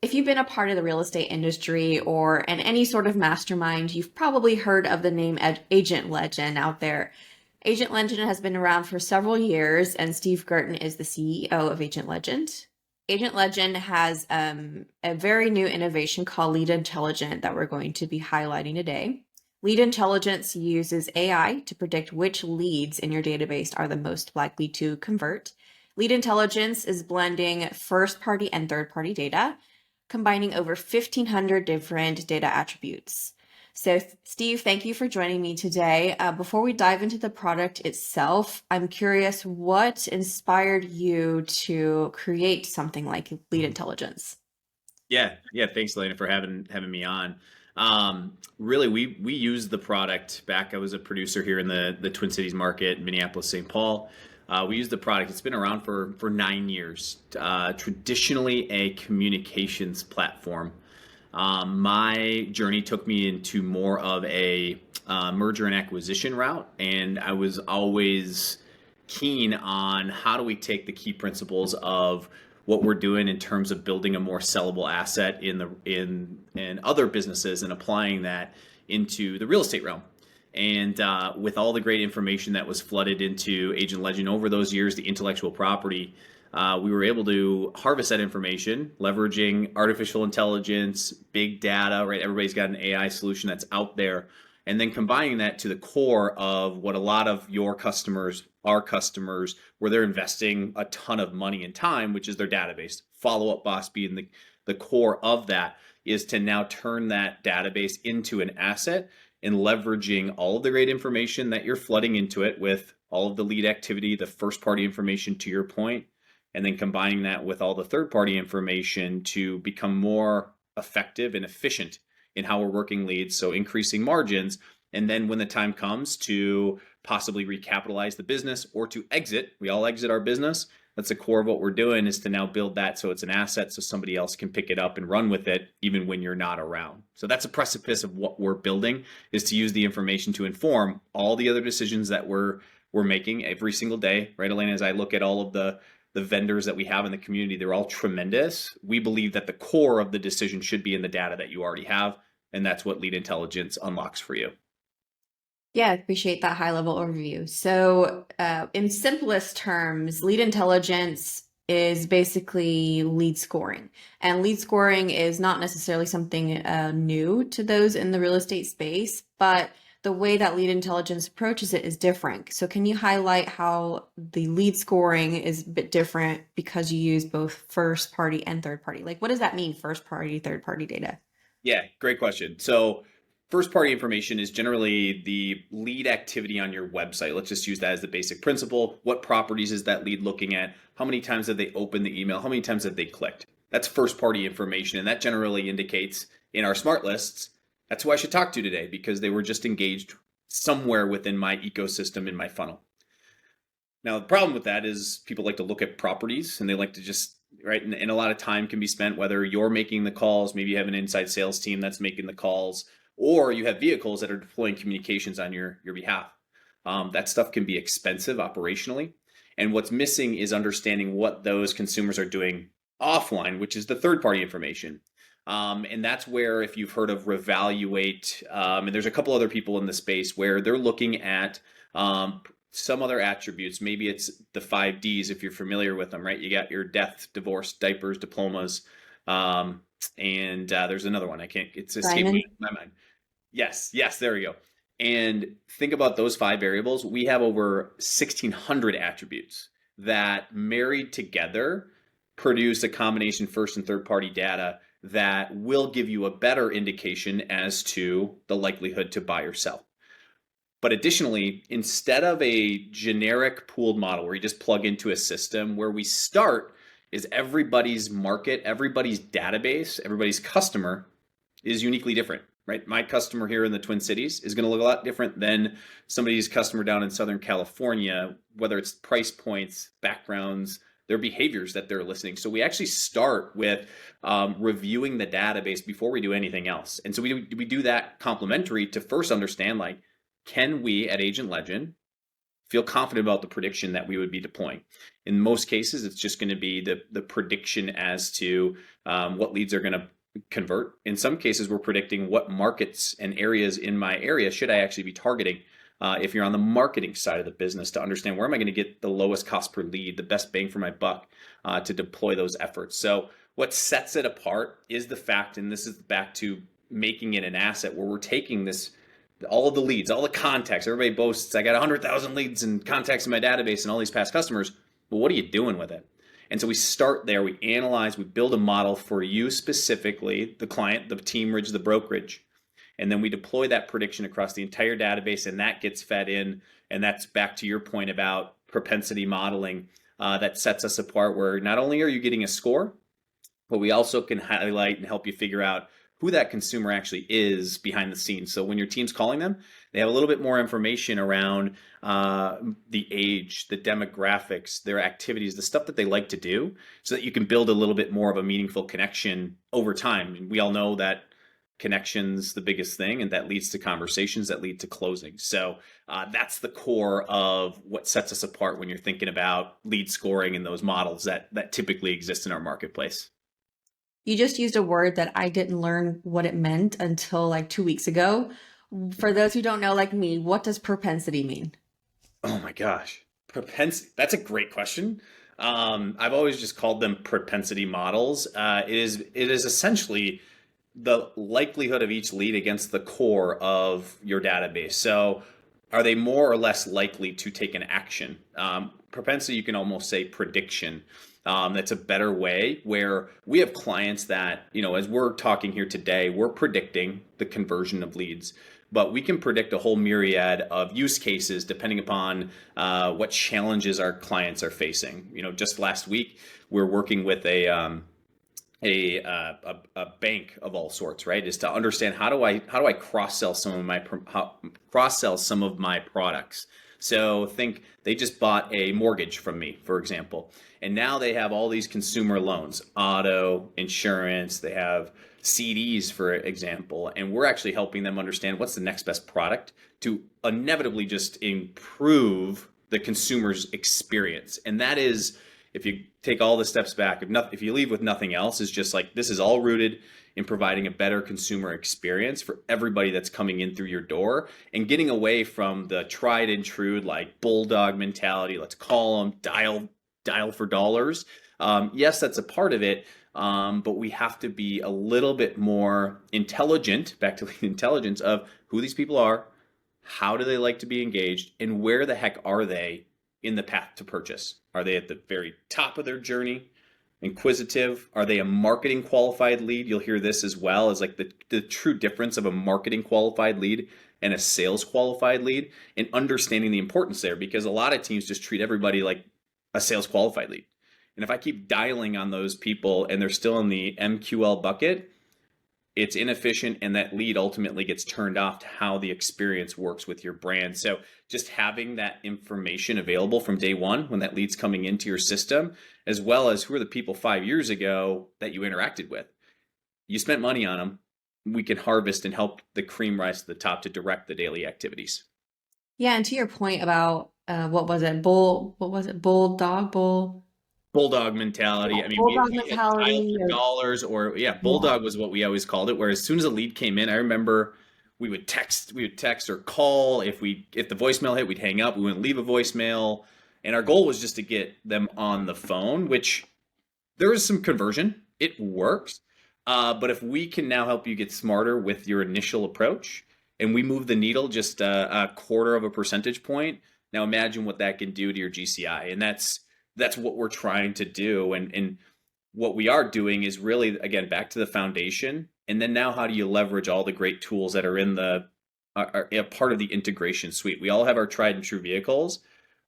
If you've been a part of the real estate industry or in any sort of mastermind, you've probably heard of the name Agent Legend out there. Agent Legend has been around for several years, and Steve Gerten is the CEO of Agent Legend. Agent Legend has a very new innovation called Lead Intelligence that we're going to be highlighting today. Lead Intelligence uses AI to predict which leads in your database are the most likely to convert. Lead Intelligence is blending first-party and third-party data, combining over 1,500 different data attributes. So, Steve, thank you for joining me today. Before we dive into the product itself, I'm curious what inspired you to create something like Lead Intelligence? Yeah. Thanks, Elena, for having me on. Really, we used the product back. I was a producer here in the Twin Cities market, Minneapolis, St. Paul. We used the product. It's been around for 9 years. Traditionally, a communications platform. My journey took me into more of a merger and acquisition route, and I was always keen on how do we take the key principles of what we're doing in terms of building a more sellable asset in other businesses and applying that into the real estate realm. And with all the great information that was flooded into Agent Legend over those years, the intellectual property, we were able to harvest that information, leveraging artificial intelligence, big data, right? Everybody's got an AI solution that's out there. And then combining that to the core of what a lot of your customers, our customers, where they're investing a ton of money and time, which is their database. Follow Up Boss being the core of that is to now turn that database into an asset and leveraging all of the great information that you're flooding into it with all of the lead activity, the first party information to your point, and then combining that with all the third party information to become more effective and efficient in how we're working leads. So increasing margins. And then when the time comes to possibly recapitalize the business or to exit, we all exit our business. That's the core of what we're doing, is to now build that so it's an asset so somebody else can pick it up and run with it even when you're not around. So that's a precipice of what we're building, is to use the information to inform all the other decisions that we're making every single day, right, Elena? As I look at all of the vendors that we have in the community, they're all tremendous. We believe that the core of the decision should be in the data that you already have, and that's what Lead Intelligence unlocks for you. Yeah, I appreciate that high level overview. So, in simplest terms, lead intelligence is basically lead scoring. And lead scoring is not necessarily something new to those in the real estate space, but the way that lead intelligence approaches it is different. So, can you highlight how the lead scoring is a bit different because you use both first party and third party? Like, what does that mean, first party, third party data? Yeah, great question. So first party information is generally the lead activity on your website. Let's just use that as the basic principle. What properties is that lead looking at? How many times have they opened the email? How many times have they clicked? That's first party information. And that generally indicates in our smart lists, that's who I should talk to today because they were just engaged somewhere within my ecosystem in my funnel. Now, the problem with that is people like to look at properties and they like to just, right? And a lot of time can be spent, whether you're making the calls, maybe you have an inside sales team that's making the calls, or you have vehicles that are deploying communications on your behalf. That stuff can be expensive operationally. And what's missing is understanding what those consumers are doing offline, which is the third party information. And that's where, if you've heard of Revaluate, and there's a couple other people in the space where they're looking at some other attributes. Maybe it's the 5Ds, if you're familiar with them, right? You got your death, divorce, diapers, diplomas, and there's another one. It's escaping Diamond? my mind. Yes, there we go. And think about those 5 variables. We have over 1,600 attributes that married together produce a combination first and third party data that will give you a better indication as to the likelihood to buy or sell. But additionally, instead of a generic pooled model where you just plug into a system, where we start is everybody's market, everybody's database, everybody's customer is uniquely different, right? My customer here in the Twin Cities is going to look a lot different than somebody's customer down in Southern California, whether it's price points, backgrounds, their behaviors that they're listening. So we actually start with reviewing the database before we do anything else. And so we do that complementary to first understand, like, can we at Agent Legend feel confident about the prediction that we would be deploying. In most cases, it's just going to be the prediction as to what leads are going to convert. In some cases, we're predicting what markets and areas in my area should I actually be targeting. If you're on the marketing side of the business, to understand where am I going to get the lowest cost per lead, the best bang for my buck, to deploy those efforts. So what sets it apart is the fact, and this is back to making it an asset, where we're taking this, all of the leads, all the contacts. Everybody boasts, I got 100,000 leads and contacts in my database and all these past customers. But what are you doing with it? And so we start there, we analyze, we build a model for you specifically, the client, the teamage, the brokerage. And then we deploy that prediction across the entire database, and that gets fed in. And that's back to your point about propensity modeling, that sets us apart, where not only are you getting a score, but we also can highlight and help you figure out who that consumer actually is behind the scenes. So when your team's calling them, they have a little bit more information around the age, the demographics, their activities, the stuff that they like to do, so that you can build a little bit more of a meaningful connection over time. And we all know that connection's the biggest thing, and that leads to conversations that lead to closing. So that's the core of what sets us apart when you're thinking about lead scoring and those models that typically exist in our marketplace. You just used a word that I didn't learn what it meant until like 2 weeks ago. For those who don't know, like me, what does propensity mean? Oh my gosh. Propensity. That's a great question. I've always just called them propensity models. It is essentially the likelihood of each lead against the core of your database. So are they more or less likely to take an action? Propensity, you can almost say prediction. That's a better way, where we have clients that, as we're talking here today, we're predicting the conversion of leads, but we can predict a whole myriad of use cases depending upon what challenges our clients are facing. Just last week, we're working with a bank of all sorts, right? Is to understand how do I cross-sell some of my products. So think they just bought a mortgage from me, for example, and now they have all these consumer loans, auto, insurance, they have CDs, for example, and we're actually helping them understand what's the next best product to inevitably just improve the consumer's experience. And that is, if you take all the steps back, if you leave with nothing else, is just like, this is all rooted in providing a better consumer experience for everybody that's coming in through your door, and getting away from the tried and true, like, bulldog mentality. Let's call them, dial for dollars. Yes, that's a part of it. But we have to be a little bit more intelligent, back to the intelligence of who these people are, how do they like to be engaged, and where the heck are they in the path to purchase? Are they at the very top of their journey, inquisitive? Are they a marketing qualified lead? You'll hear this as well, as like the true difference of a marketing qualified lead and a sales qualified lead, and understanding the importance there, because a lot of teams just treat everybody like a sales qualified lead. And if I keep dialing on those people and they're still in the MQL bucket, it's inefficient, and that lead ultimately gets turned off to how the experience works with your brand. So just having that information available from day one when that lead's coming into your system, as well as who are the people 5 years ago that you interacted with. You spent money on them. We can harvest and help the cream rise to the top to direct the daily activities. Yeah, and to your point about what was it? Bulldog mentality. I mean, Bulldog we had mentality. dial for dollars, or bulldog was what we always called it. Where as soon as a lead came in, I remember we would text or call. If the voicemail hit, we'd hang up. We wouldn't leave a voicemail, and our goal was just to get them on the phone. Which there is some conversion. It works, but if we can now help you get smarter with your initial approach, and we move the needle just a quarter of a percentage point, now imagine what that can do to your GCI, and that's what we're trying to do. And what we are doing is really, again, back to the foundation. And then now, how do you leverage all the great tools that are in are a part of the integration suite? We all have our tried and true vehicles.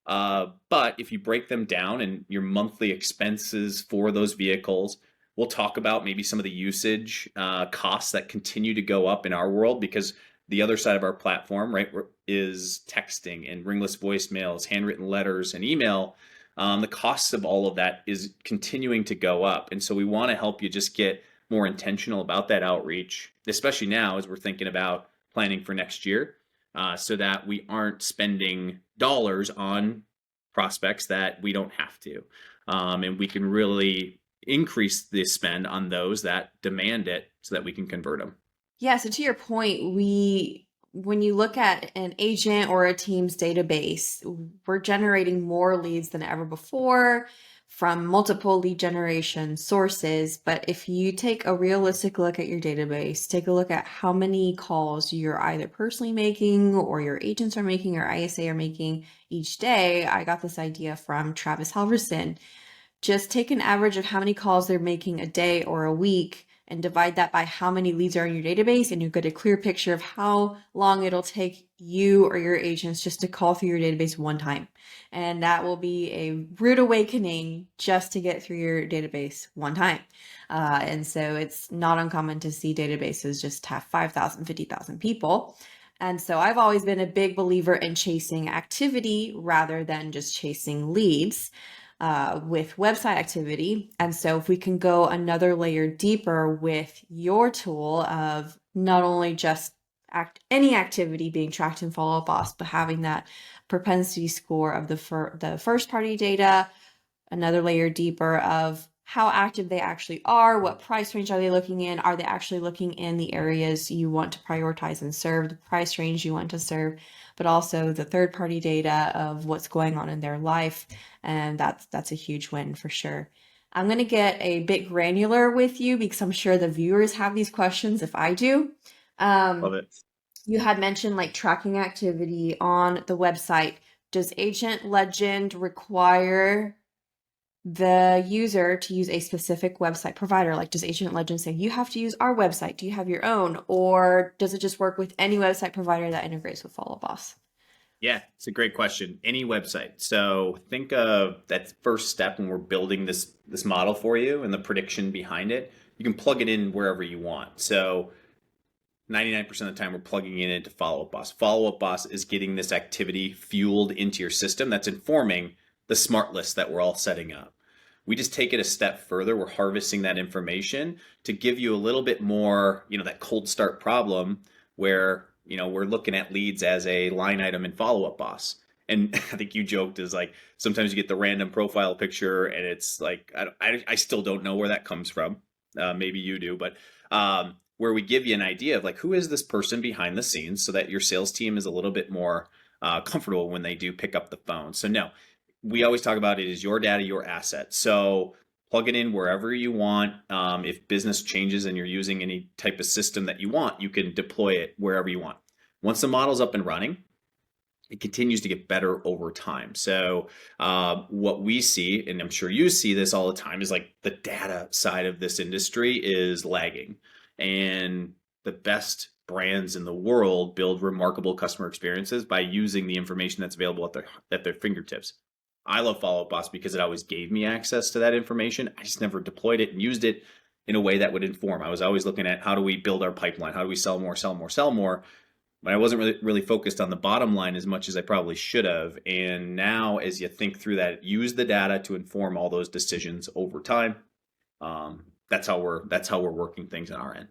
But if you break them down and your monthly expenses for those vehicles, we'll talk about maybe some of the usage costs that continue to go up in our world, because the other side of our platform, right, is texting and ringless voicemails, handwritten letters, and email. The costs of all of that is continuing to go up. And so we want to help you just get more intentional about that outreach, especially now as we're thinking about planning for next year, so that we aren't spending dollars on prospects that we don't have to. And we can really increase the spend on those that demand it so that we can convert them. Yeah, so to your point, when you look at an agent or a team's database, we're generating more leads than ever before from multiple lead generation sources. But if you take a realistic look at your database, take a look at how many calls you're either personally making or your agents are making or ISA are making each day. I got this idea from Travis Halverson. Just take an average of how many calls they're making a day or a week and divide that by how many leads are in your database, and you get a clear picture of how long it'll take you or your agents just to call through your database one time. And that will be a rude awakening just to get through your database one time. And so it's not uncommon to see databases just have 5,000, 50,000 people. And so I've always been a big believer in chasing activity rather than just chasing leads. With website activity. And so if we can go another layer deeper with your tool of not only just any activity being tracked in Follow Up Boss, but having that propensity score of the first party data, another layer deeper of how active they actually are, what price range are they looking in, are they actually looking in the areas you want to prioritize and serve, the price range you want to serve, but also the third party data of what's going on in their life. And that's a huge win for sure. I'm going to get a bit granular with you because I'm sure the viewers have these questions if I do. Love it. You had mentioned like tracking activity on the website. Does Agent Legend require the user to use a specific website provider? Like, does Agent Legend say you have to use our website? Do you have your own? Or does it just work with any website provider that integrates with Follow Boss? Yeah, it's a great question. Any website. So think of that first step when we're building this model for you and the prediction behind it. You can plug it in wherever you want. So 99% of the time we're plugging it into Follow Up Boss. Follow Up Boss is getting this activity fueled into your system that's informing the smart list that we're all setting up. We just take it a step further. We're harvesting that information to give you a little bit more, that cold start problem where, we're looking at leads as a line item in Follow Up Boss. And I think you joked is like, sometimes you get the random profile picture and it's like, I still don't know where that comes from. Maybe you do, but where we give you an idea of like, who is this person behind the scenes so that your sales team is a little bit more comfortable when they do pick up the phone. So no, we always talk about it is your data, your asset. So plug it in wherever you want. If business changes and you're using any type of system that you want, you can deploy it wherever you want. Once the model's up and running, it continues to get better over time. So what we see, and I'm sure you see this all the time, is like the data side of this industry is lagging. And the best brands in the world build remarkable customer experiences by using the information that's available at their fingertips. I love Follow Up Boss because it always gave me access to that information. I just never deployed it and used it in a way that would inform. I was always looking at how do we build our pipeline? How do we sell more, sell more, sell more? But I wasn't really focused on the bottom line as much as I probably should have. And now as you think through that, use the data to inform all those decisions over time. That's how we're working things on our end.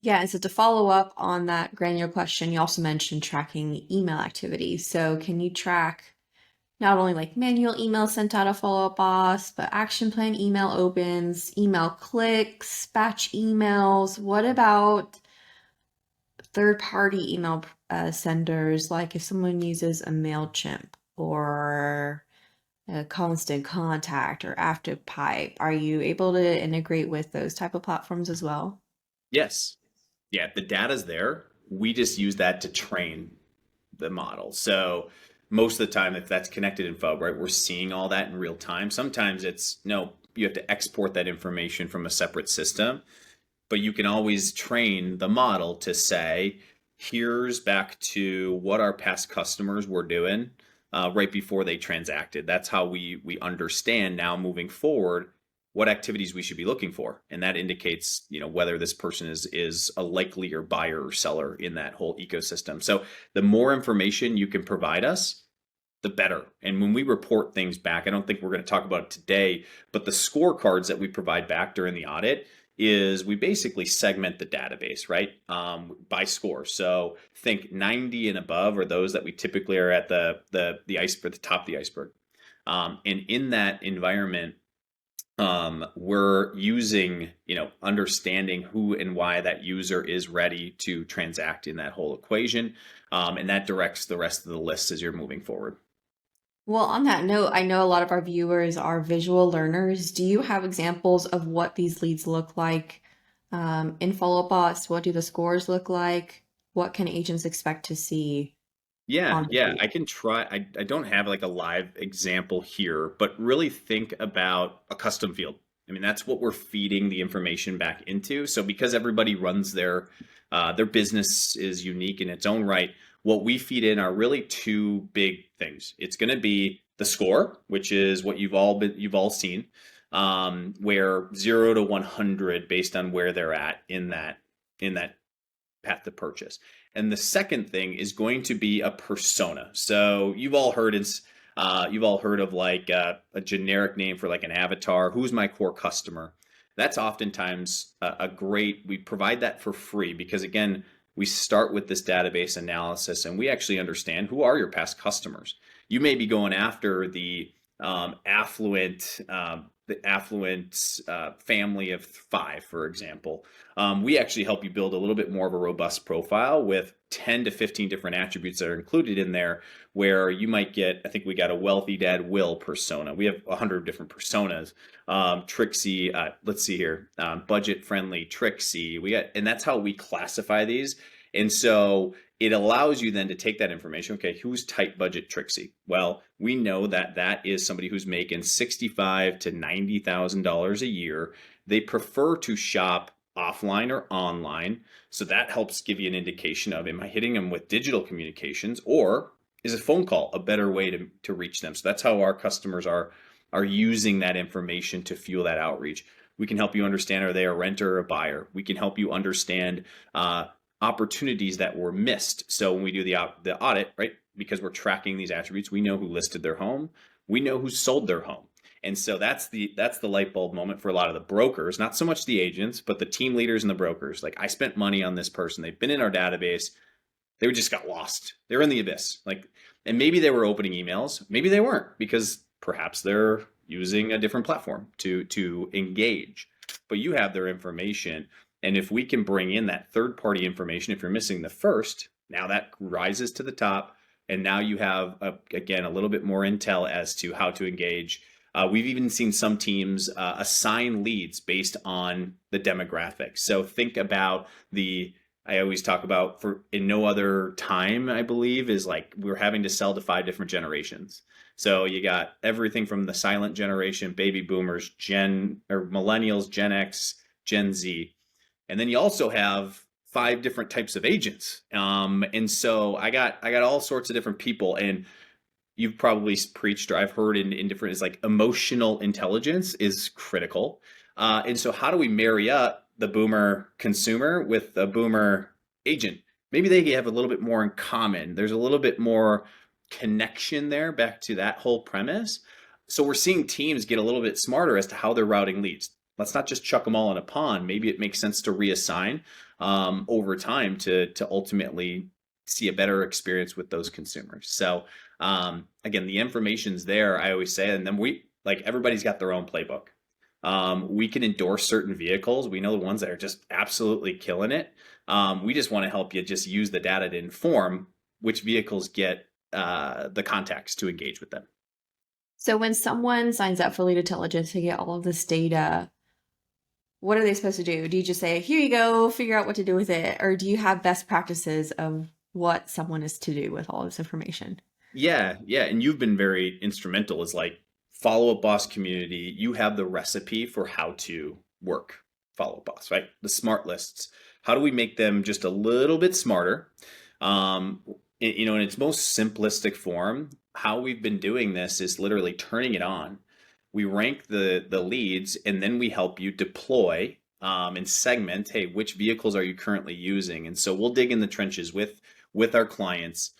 Yeah, and so to follow up on that granular question, you also mentioned tracking email activity. So can you track not only like manual emails sent out of Follow Up Boss, but action plan email opens, email clicks, batch emails? What about third-party email senders? Like if someone uses a MailChimp or a Constant Contact or ActivePipe, are you able to integrate with those type of platforms as well? Yes. Yeah, the data's there. We just use that to train the model. So most of the time, if that's connected info, right, we're seeing all that in real time. Sometimes you have to export that information from a separate system, but you can always train the model to say, here's back to what our past customers were doing right before they transacted. That's how we understand now moving forward what activities we should be looking for. And that indicates, whether this person is a likelier buyer or seller in that whole ecosystem. So the more information you can provide us, the better. And when we report things back, I don't think we're going to talk about it today, but the scorecards that we provide back during the audit is we basically segment the database, right? By score. So think 90 and above are those that we typically are at the iceberg, the top of the iceberg. And in that environment, we're using, understanding who and why that user is ready to transact in that whole equation. And that directs the rest of the list as you're moving forward. Well, on that note, I know a lot of our viewers are visual learners. Do you have examples of what these leads look like in Follow Up Boss? What do the scores look like? What can agents expect to see Yeah, on the yeah, feed? I can try. I don't have like a live example here, but really think about a custom field. I mean, that's what we're feeding the information back into. So because everybody runs their business is unique in its own right, what we feed in are really two big things. It's going to be the score, which is what you've all seen, where 0 to 100 based on where they're at in that path to purchase. And the second thing is going to be a persona. So you've all heard of like a generic name for like an avatar. Who's my core customer? That's oftentimes we provide that for free because again, we start with this database analysis and we actually understand who are your past customers. You may be going after um, affluent family of 5, for example. We actually help you build a little bit more of a robust profile with 10 to 15 different attributes that are included in there where you might get, I think we got a wealthy dad will persona. We have 100 different personas. Trixie, let's see here, budget friendly Trixie. And that's how we classify these. And so it allows you then to take that information. Okay, who's tight budget Trixie? Well, we know that that is somebody who's making $65,000 to $90,000 a year. They prefer to shop offline or online. So that helps give you an indication of, am I hitting them with digital communications, or is a phone call a better way to reach them? So that's how our customers are using that information to fuel that outreach. We can help you understand, are they a renter or a buyer? We can help you understand opportunities that were missed. So when we do the audit, right, because we're tracking these attributes, we know who listed their home, we know who sold their home. And so that's the light bulb moment for a lot of the brokers, not so much the agents, but the team leaders and the brokers. Like, I spent money on this person. They've been in our database. They just got lost. They're in the abyss. Like, and maybe they were opening emails. Maybe they weren't, because perhaps they're using a different platform to engage. But you have their information. And if we can bring in that third party information, if you're missing the first, now that rises to the top. And now you have, again, a little bit more intel as to how to engage. We've even seen some teams assign leads based on the demographics. So think about I always talk about, for in no other time, I believe, is like we're having to sell to 5 different generations. So you got everything from the silent generation, baby boomers, millennials, Gen X, Gen Z. And then you also have 5 different types of agents. And so I got all sorts of different people. And you've probably preached, or I've heard in different, is like emotional intelligence is critical. And so how do we marry up the boomer consumer with the boomer agent? Maybe they have a little bit more in common. There's a little bit more connection there, back to that whole premise. So we're seeing teams get a little bit smarter as to how they're routing leads. Let's not just chuck them all in a pond. Maybe it makes sense to reassign over time to ultimately see a better experience with those consumers. So again, the information's there, I always say, and then everybody's got their own playbook. We can endorse certain vehicles. We know the ones that are just absolutely killing it. We just want to help you just use the data to inform which vehicles get the contacts to engage with them. So when someone signs up for Lead Intelligence to get all of this data, what are they supposed to do? Do you just say, here you go, figure out what to do with it? Or do you have best practices of what someone is to do with all this information? Yeah. And you've been very instrumental as like Follow Up Boss community. You have the recipe for how to work Follow Up Boss, right? The smart lists. How do we make them just a little bit smarter? In its most simplistic form, how we've been doing this is literally turning it on. We rank the leads, and then we help you deploy and segment, hey, which vehicles are you currently using? And so we'll dig in the trenches with our clients,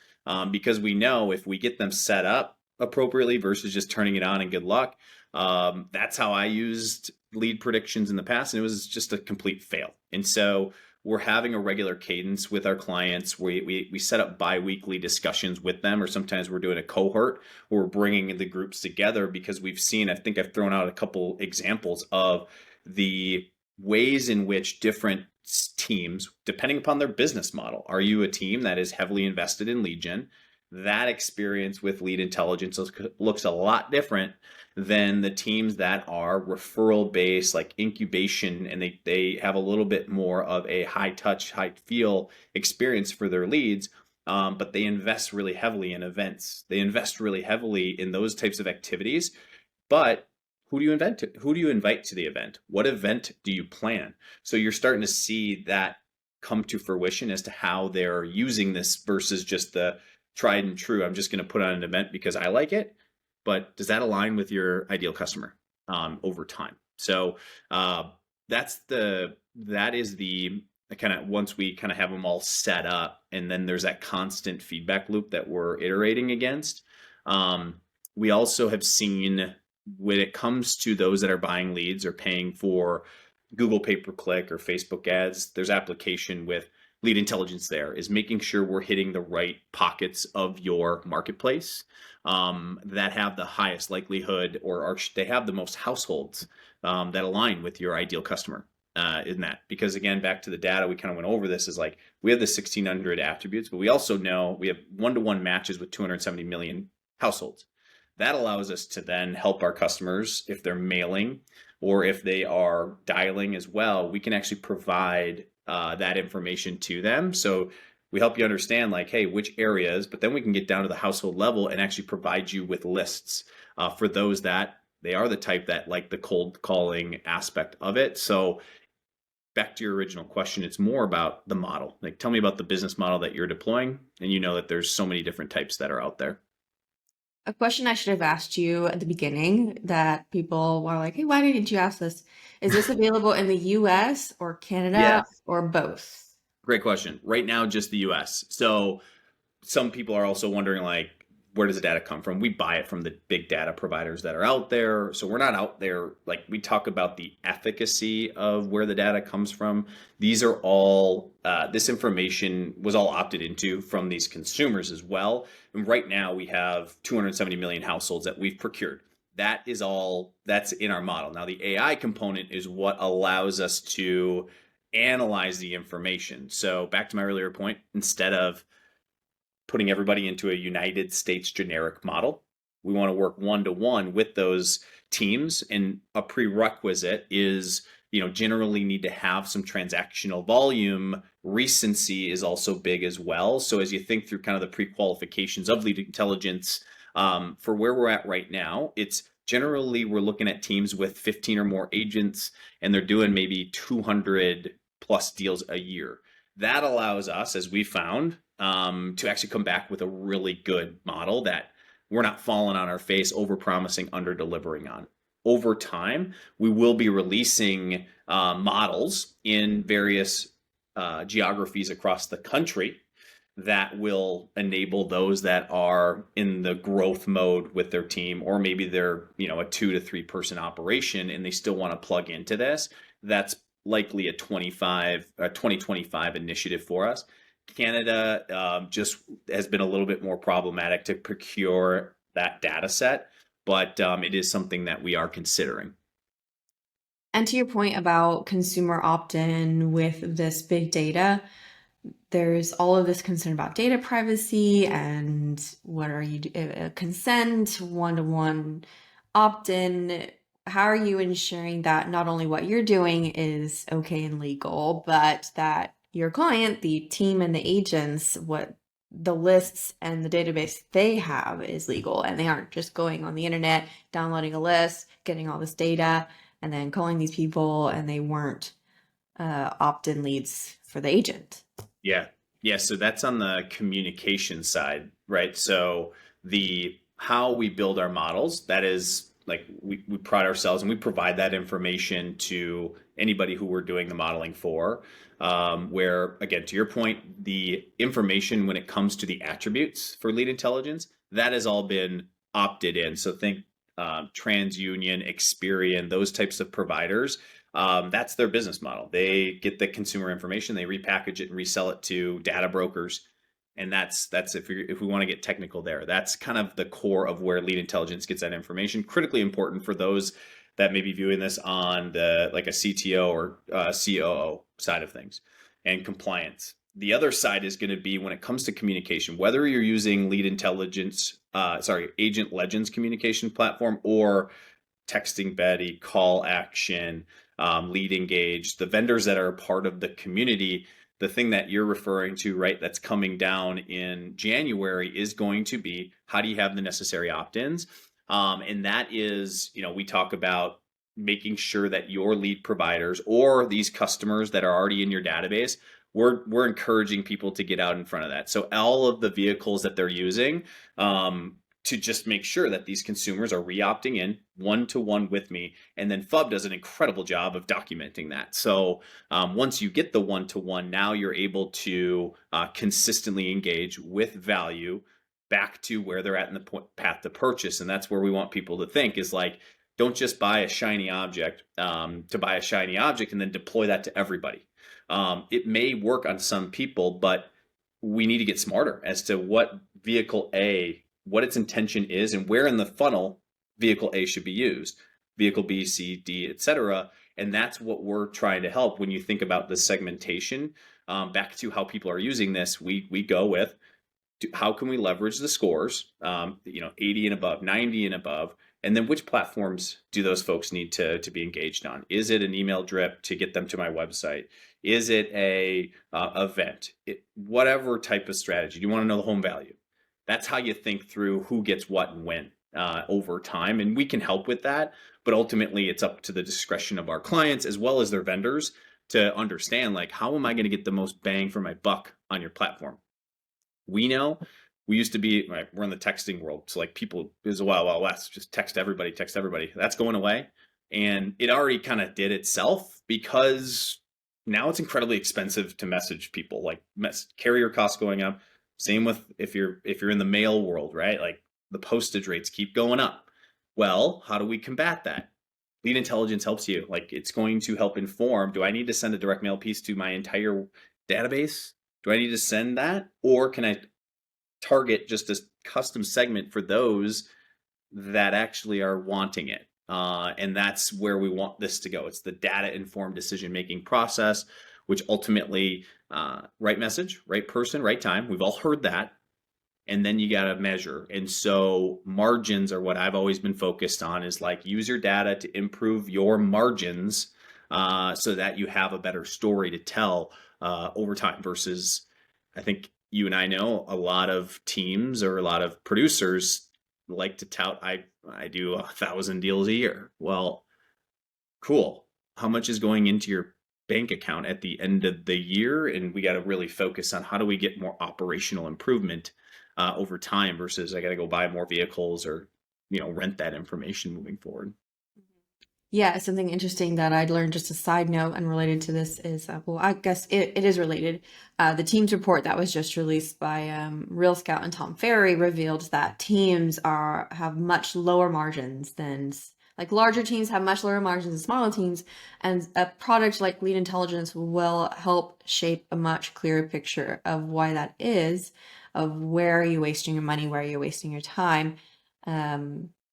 because we know if we get them set up appropriately versus just turning it on and good luck, That's how I used lead predictions in the past, and it was just a complete fail. And so we're having a regular cadence with our clients. We set up bi-weekly discussions with them, or sometimes we're doing a cohort where we're bringing the groups together because we've seen, I think I've thrown out a couple examples of the ways in which different teams, depending upon their business model, are you a team that is heavily invested in lead gen? That experience with lead intelligence looks a lot different than the teams that are referral based, like incubation, and they have a little bit more of a high touch, high feel experience for their leads. But they invest really heavily in events. They invest really heavily in those types of activities. But who do you invite to? Who do you invite to the event? What event do you plan? So you're starting to see that come to fruition as to how they're using this versus just the tried and true. I'm just going to put on an event because I like it. But does that align with your ideal customer over time? So that is the kind of, once we kind of have them all set up, and then there's that constant feedback loop that we're iterating against. We also have seen, when it comes to those that are buying leads or paying for Google pay-per-click or Facebook ads, there's application with lead intelligence. There is making sure we're hitting the right pockets of your marketplace that have the highest likelihood, or they have the most households that align with your ideal customer in that. Because again, back to the data, we kind of went over this, is like we have the 1,600 attributes, but we also know we have one-to-one matches with 270 million households. That allows us to then help our customers if they're mailing or if they are dialing as well. We can actually provide that information to them. So we help you understand, like, hey, which areas, but then we can get down to the household level and actually provide you with lists for those that they are the type that like the cold calling aspect of it. So back to your original question, it's more about the model. Like, tell me about the business model that you're deploying, and you know that there's so many different types that are out there. A question I should have asked you at the beginning that people were like, hey, why didn't you ask this? Is this available in the US or Canada Yes. or both? Great question. Right now, just the US. So some people are also wondering, like, where does the data come from? We buy it from the big data providers that are out there. So we're not out there, like, we talk about the efficacy of where the data comes from. These are all, this information was all opted into from these consumers as well. And right now we have 270 million households that we've procured. That is all that's in our model. Now, the AI component is what allows us to analyze the information. So back to my earlier point, instead of putting everybody into a United States generic model, we want to work one-to-one with those teams. And a prerequisite is, generally need to have some transactional volume. Recency is also big as well. So as you think through kind of the pre-qualifications of lead intelligence, for where we're at right now, it's generally we're looking at teams with 15 or more agents, and they're doing maybe 200 plus deals a year. That allows us, as we found, to actually come back with a really good model that we're not falling on our face, over promising, under delivering on. Over time, we will be releasing models in various geographies across the country that will enable those that are in the growth mode with their team, or maybe they're, a 2 to 3 person operation and they still want to plug into this. That's likely a 2025 initiative for us. Canada just has been a little bit more problematic to procure that data set, but it is something that we are considering. And to your point about consumer opt-in with this big data, there's all of this concern about data privacy and what are you consent, one-to-one opt-in. How are you ensuring that not only what you're doing is okay and legal, but that your client, the team and the agents, what the lists and the database they have is legal, and they aren't just going on the internet, downloading a list, getting all this data, and then calling these people, and they weren't opt-in leads for the agent? Yeah. So that's on the communication side, right? So how we build our models, that is, like, we pride ourselves and we provide that information to anybody who we're doing the modeling for. Where, again, to your point, the information when it comes to the attributes for lead intelligence, that has all been opted in. So think TransUnion, Experian, those types of providers. That's their business model. They get the consumer information, they repackage it and resell it to data brokers. And that's if we want to get technical there, that's kind of the core of where lead intelligence gets that information. Critically important for those that may be viewing this on the like a CTO or COO side of things and compliance. The other side is going to be when it comes to communication, whether you're using lead intelligence, Agent Legends communication platform or texting Betty, call action, lead engage, the vendors that are a part of the community. The thing that you're referring to, right, that's coming down in January is going to be how do you have the necessary opt-ins? And that is, we talk about making sure that your lead providers or these customers that are already in your database, we're encouraging people to get out in front of that. So all of the vehicles that they're using, to just make sure that these consumers are re-opting in one-to-one with me. And then FUB does an incredible job of documenting that. So once you get the one-to-one, now you're able to consistently engage with value back to where they're at in the path to purchase. And that's where we want people to think is like, don't just buy a shiny object to buy a shiny object and then deploy that to everybody. It may work on some people, but we need to get smarter as to what vehicle A, what its intention is, and where in the funnel vehicle A should be used, vehicle B, C, D, etc. And that's what we're trying to help when you think about the segmentation. Back to how people are using this, we go with how can we leverage the scores, 80 and above, 90 and above, and then which platforms do those folks need to be engaged on? Is it an email drip to get them to my website? Is it a event? Whatever type of strategy. You want to know the home value. That's how you think through who gets what and when over time. And we can help with that. But ultimately, it's up to the discretion of our clients as well as their vendors to understand, like, how am I going to get the most bang for my buck on your platform? We know we used to be, right, we're in the texting world. So like people, it was a wild west, just text everybody. That's going away. And it already kind of did itself because now it's incredibly expensive to message people, like carrier costs going up. Same with if you're in the mail world, right? Like the postage rates keep going up. Well, how do we combat that? Lead intelligence helps you. Like it's going to help inform, do I need to send a direct mail piece to my entire database? Do I need to send that? Or can I target just a custom segment for those that actually are wanting it? And that's where we want this to go. It's the data-informed decision-making process, which ultimately, right message, right person, right time. We've all heard that. And then you got to measure. And so margins are what I've always been focused on, is like use your data to improve your margins so that you have a better story to tell over time versus, I think you and I know a lot of teams or a lot of producers like to tout, I do 1,000 deals a year. Well, cool. How much is going into your bank account at the end of the year? And we got to really focus on how do we get more operational improvement over time versus I got to go buy more vehicles or, rent that information moving forward. Yeah, something interesting that I'd learned, just a side note and related to this is, I guess it is related. The Teams report that was just released by Real Scout and Tom Ferry revealed that teams have much lower margins than, like larger teams have much lower margins than smaller teams. And a product like Lead Intelligence will help shape a much clearer picture of why that is, of where are you wasting your money, where are you wasting your time.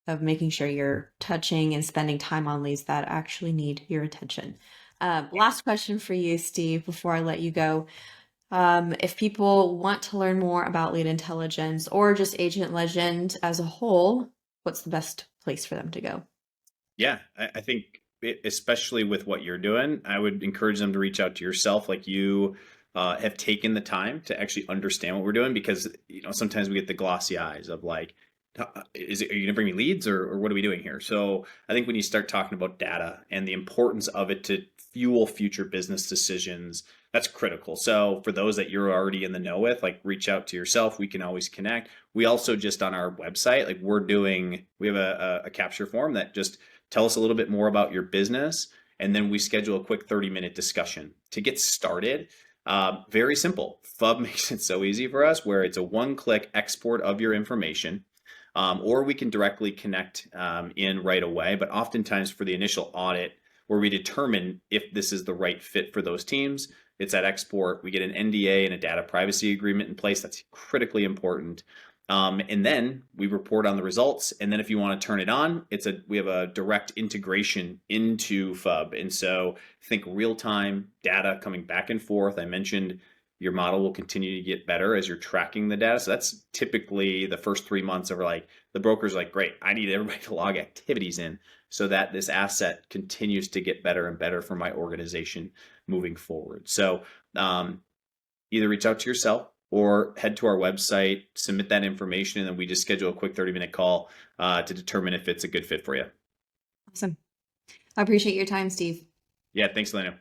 Of making sure you're touching and spending time on leads that actually need your attention. Last question for you, Steve, before I let you go. If people want to learn more about lead intelligence or just Agent Legend as a whole, what's the best place for them to go? Yeah, I think especially with what you're doing, I would encourage them to reach out to yourself. Like you have taken the time to actually understand what we're doing, because sometimes we get the glossy eyes of like, are you going to bring me leads or what are we doing here? So I think when you start talking about data and the importance of it to fuel future business decisions, that's critical. So for those that you're already in the know with, like reach out to yourself. We can always connect. We also just on our website, like we have a capture form that just tell us a little bit more about your business. And then we schedule a quick 30-minute discussion to get started. Very simple. FUB makes it so easy for us where it's a one-click export of your information. or we can directly connect in right away. But oftentimes for the initial audit, where we determine if this is the right fit for those teams, it's at export. We get an NDA and a data privacy agreement in place. That's critically important. And then we report on the results. And then if you want to turn it on, we have a direct integration into FUB. And so think real time data coming back and forth. I mentioned your model will continue to get better as you're tracking the data. So that's typically the first 3 months of like the broker's like, great, I need everybody to log activities in so that this asset continues to get better and better for my organization moving forward. So either reach out to yourself or head to our website, submit that information, and then we just schedule a quick 30-minute call to determine if it's a good fit for you. Awesome. I appreciate your time, Steve. Yeah, thanks, Elena.